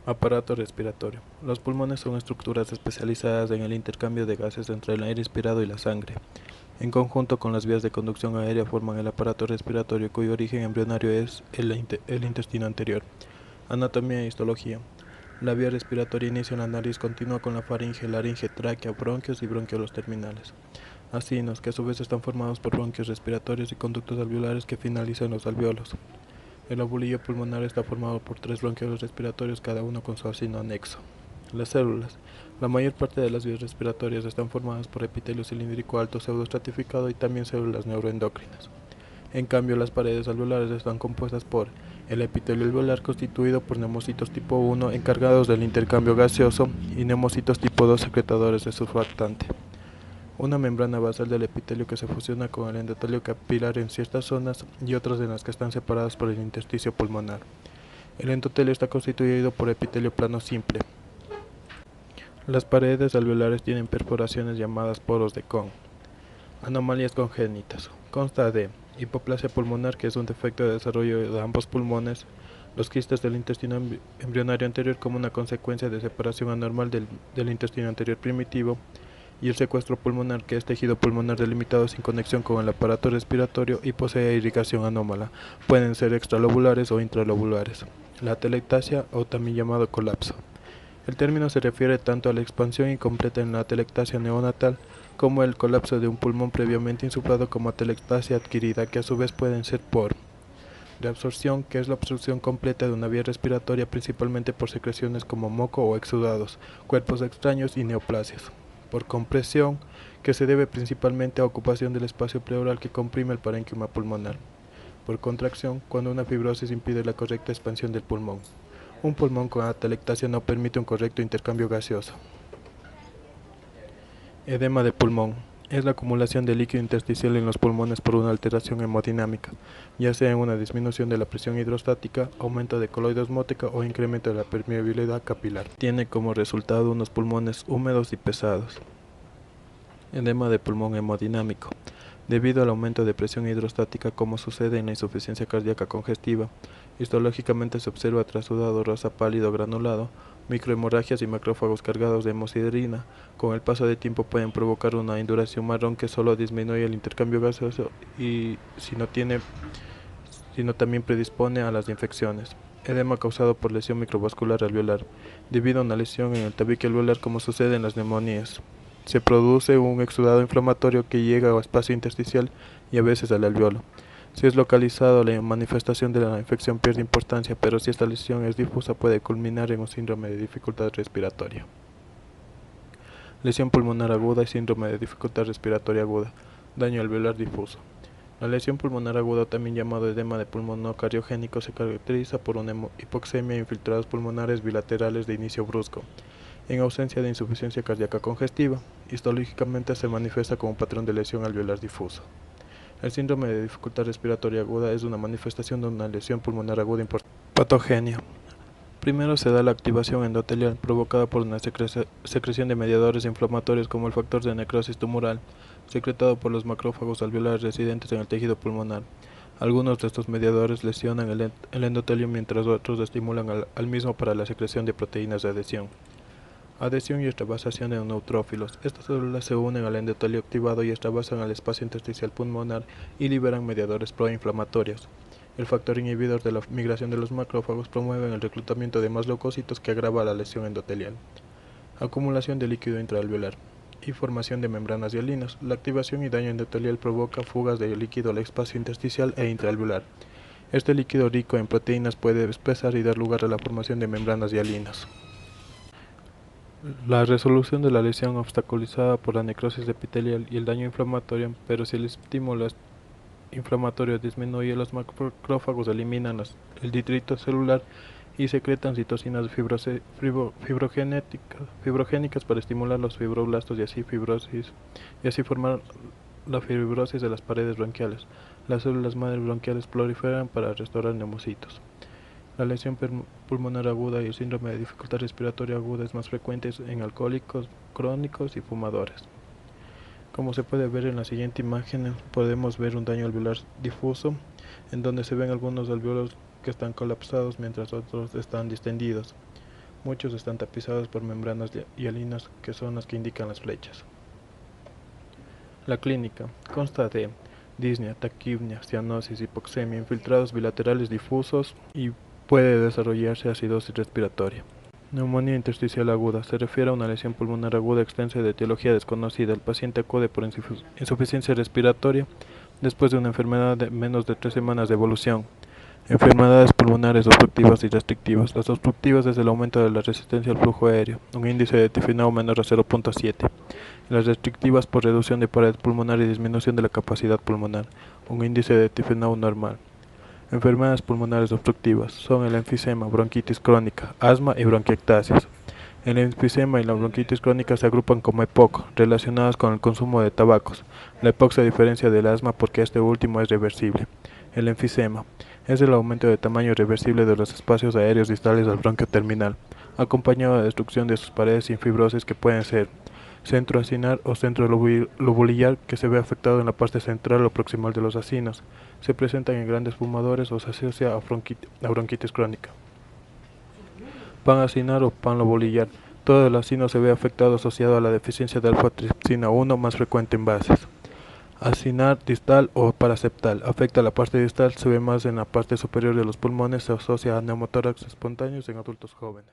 Aparato respiratorio. Los pulmones son estructuras especializadas en el intercambio de gases entre el aire inspirado y la sangre. En conjunto con las vías de conducción aérea forman el aparato respiratorio cuyo origen embrionario es el intestino anterior. Anatomía e histología. La vía respiratoria inicia en la nariz, continúa con la faringe, laringe, tráquea, bronquios y bronquiolos terminales. Acinos, que a su vez están formados por bronquios respiratorios y conductos alveolares que finalizan en los alveolos. El lobulillo pulmonar está formado por 3 bronquiolos respiratorios, cada uno con su acino anexo. Las células. La mayor parte de las vías respiratorias están formadas por epitelio cilíndrico alto pseudoestratificado y también células neuroendocrinas. En cambio, las paredes alveolares están compuestas por el epitelio alveolar constituido por neumocitos tipo 1 encargados del intercambio gaseoso y neumocitos tipo 2 secretadores de surfactante. Una membrana basal del epitelio que se fusiona con el endotelio capilar en ciertas zonas y otras en las que están separadas por el intersticio pulmonar. El endotelio está constituido por epitelio plano simple. Las paredes alveolares tienen perforaciones llamadas poros de Kohn. Anomalías congénitas. Consta de hipoplasia pulmonar, que es un defecto de desarrollo de ambos pulmones, los quistes del intestino embrionario anterior como una consecuencia de separación anormal del intestino anterior primitivo, y el secuestro pulmonar, que es tejido pulmonar delimitado sin conexión con el aparato respiratorio y posee irrigación anómala. Pueden ser extralobulares o intralobulares. La atelectasia, o también llamado colapso. El término se refiere tanto a la expansión incompleta en la atelectasia neonatal como el colapso de un pulmón previamente insuflado como atelectasia adquirida, que a su vez pueden ser por reabsorción, que es la obstrucción completa de una vía respiratoria principalmente por secreciones como moco o exudados, cuerpos extraños y neoplasias. Por compresión, que se debe principalmente a ocupación del espacio pleural que comprime el parénquima pulmonar. Por contracción, cuando una fibrosis impide la correcta expansión del pulmón. Un pulmón con atelectasia no permite un correcto intercambio gaseoso. Edema de pulmón. Es la acumulación de líquido intersticial en los pulmones por una alteración hemodinámica, ya sea en una disminución de la presión hidrostática, aumento de coloide osmótica o incremento de la permeabilidad capilar. Tiene como resultado unos pulmones húmedos y pesados. Edema de pulmón hemodinámico. Debido al aumento de presión hidrostática, como sucede en la insuficiencia cardíaca congestiva, histológicamente se observa trasudado rosa pálido granulado, microhemorragias y macrófagos cargados de hemosiderina. Con el paso del tiempo pueden provocar una induración marrón que solo disminuye el intercambio gaseoso y, sino también predispone a las infecciones. Edema causado por lesión microvascular alveolar, debido a una lesión en el tabique alveolar, como sucede en las neumonías. Se produce un exudado inflamatorio que llega al espacio intersticial y a veces al alveolo. Si es localizado, la manifestación de la infección pierde importancia, pero si esta lesión es difusa puede culminar en un síndrome de dificultad respiratoria. Lesión pulmonar aguda y síndrome de dificultad respiratoria aguda. Daño alveolar difuso. La lesión pulmonar aguda, también llamado edema de pulmón no cardiogénico, se caracteriza por una hipoxemia e infiltrados pulmonares bilaterales de inicio brusco, en ausencia de insuficiencia cardíaca congestiva. Histológicamente se manifiesta como un patrón de lesión alveolar difuso. El síndrome de dificultad respiratoria aguda es una manifestación de una lesión pulmonar aguda importante. Patogenia. Primero se da la activación endotelial, provocada por una secreción de mediadores inflamatorios como el factor de necrosis tumoral, secretado por los macrófagos alveolares residentes en el tejido pulmonar. Algunos de estos mediadores lesionan el endotelio, mientras otros estimulan al mismo para la secreción de proteínas de adhesión. Adhesión y extravasación de neutrófilos. Estas células se unen al endotelio activado y extravasan al espacio intersticial pulmonar y liberan mediadores proinflamatorios. El factor inhibidor de la migración de los macrófagos promueve el reclutamiento de más leucocitos, que agrava la lesión endotelial. Acumulación de líquido intraalveolar y formación de membranas hialinas. La activación y daño endotelial provoca fugas de líquido al espacio intersticial e intraalveolar. Este líquido rico en proteínas puede espesar y dar lugar a la formación de membranas hialinas. La resolución de la lesión obstaculizada por la necrosis epitelial y el daño inflamatorio, pero si el estímulo inflamatorio disminuye, los macrófagos eliminan el detrito celular y secretan citocinas fibrogénicas para estimular los fibroblastos y así formar la fibrosis de las paredes bronquiales. Las células madre bronquiales proliferan para restaurar neumocitos. La lesión pulmonar aguda y el síndrome de dificultad respiratoria aguda es más frecuente en alcohólicos crónicos y fumadores. Como se puede ver en la siguiente imagen, podemos ver un daño alveolar difuso, en donde se ven algunos alveolos que están colapsados mientras otros están distendidos. Muchos están tapizados por membranas hialinas que son las que indican las flechas. La clínica consta de disnea, taquipnea, cianosis, hipoxemia, infiltrados bilaterales difusos y puede desarrollarse acidosis respiratoria. Neumonía intersticial aguda se refiere a una lesión pulmonar aguda extensa de etiología desconocida. El paciente acude por insuficiencia respiratoria después de una enfermedad de menos de 3 semanas de evolución. Enfermedades pulmonares obstructivas y restrictivas. Las obstructivas es el aumento de la resistencia al flujo aéreo, un índice de Tiffinau menor a 0.7. Las restrictivas por reducción de pared pulmonar y disminución de la capacidad pulmonar, un índice de Tiffinau normal. Enfermedades pulmonares obstructivas son el enfisema, bronquitis crónica, asma y bronquiectasias. El enfisema y la bronquitis crónica se agrupan como EPOC, relacionadas con el consumo de tabacos. La EPOC se diferencia del asma porque este último es reversible. El enfisema es el aumento de tamaño irreversible de los espacios aéreos distales al bronquio terminal, acompañado de destrucción de sus paredes sin fibrosis que pueden ser centro acinar o centro lobulillar, que se ve afectado en la parte central o proximal de los acinos. Se presentan en grandes fumadores o se asocia a bronquitis crónica. Pan acinar o pan lobulillar. Todo el acino se ve afectado asociado a la deficiencia de alfa-tripsina 1 más frecuente en bases. Acinar distal o paraseptal. Afecta a la parte distal, se ve más en la parte superior de los pulmones, se asocia a neumotórax espontáneos en adultos jóvenes.